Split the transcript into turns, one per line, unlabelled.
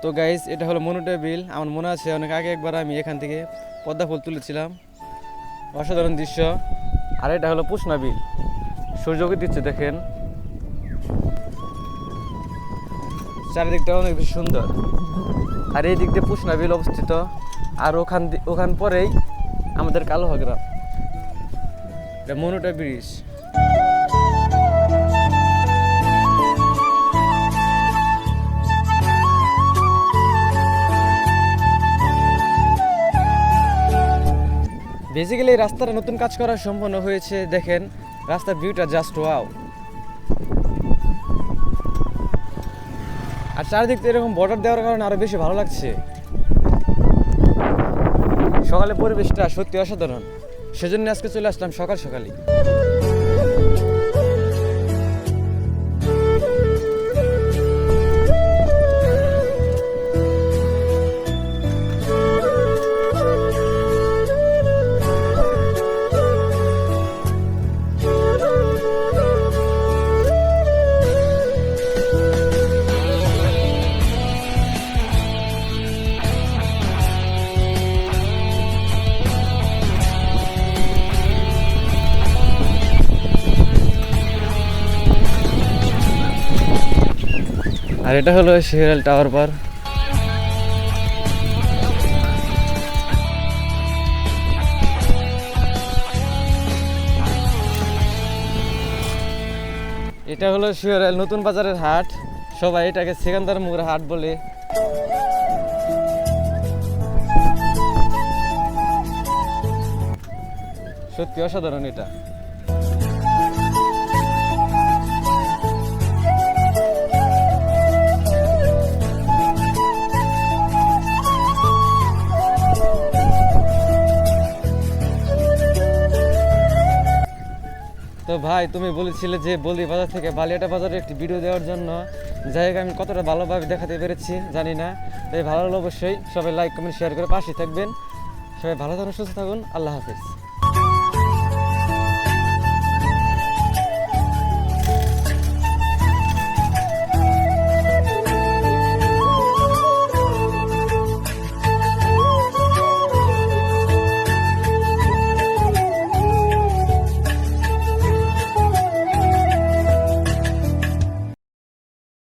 তো গাইস, এটা হলো মনুটা বিল। আমার মনে আছে অনেক আগে একবার আমি এখান থেকে পদ্মা ফুল তুলেছিলাম, অসাধারণ দৃশ্য। আর এটা হলো পুষনা বিল, সূর্যকে দিচ্ছে দেখেন, চারিদিকটা অনেক বেশি সুন্দর। আর এই দিক দিয়ে পুষনা বিল অবস্থিত, আর ওখান পরেই আমাদের কালোহা গ্রাম। এটা মনুটা ব্রিজ। বেসিক্যালি এই রাস্তাটা নতুন কাজ করা সম্পন্ন হয়েছে। দেখেন রাস্তার ভিউটা জাস্ট ওয়াও। আর চারিদিক থেকে এরকম বর্ডার দেওয়ার কারণে আরো বেশি ভালো লাগছে। সকালে পরিবেশটা সত্যি অসাধারণ, সেজন্য আজকে চলে আসলাম সকাল সকালই। আর এটা হলো শেরাল টাওয়ার পার। এটা হলো শেরাল নতুন বাজারের হাট, সবাই এটাকে সেকেন্দার মুগরা হাট বলে। সত্যি অসাধারণ এটা। তো ভাই, তুমি বলেছিলে যে বলদি বাজার থেকে বালিয়াটা বাজারে একটি ভিডিও দেওয়ার জন্য। জায়গা আমি কতটা ভালোভাবে দেখাতে পেরেছি জানি না, তাই ভালো লাগলে অবশ্যই সবাই লাইক কমেন্ট শেয়ার করে পাশে থাকবেন। সবাই ভালো থাকুন, সুস্থ থাকুন, আল্লাহ হাফেজ।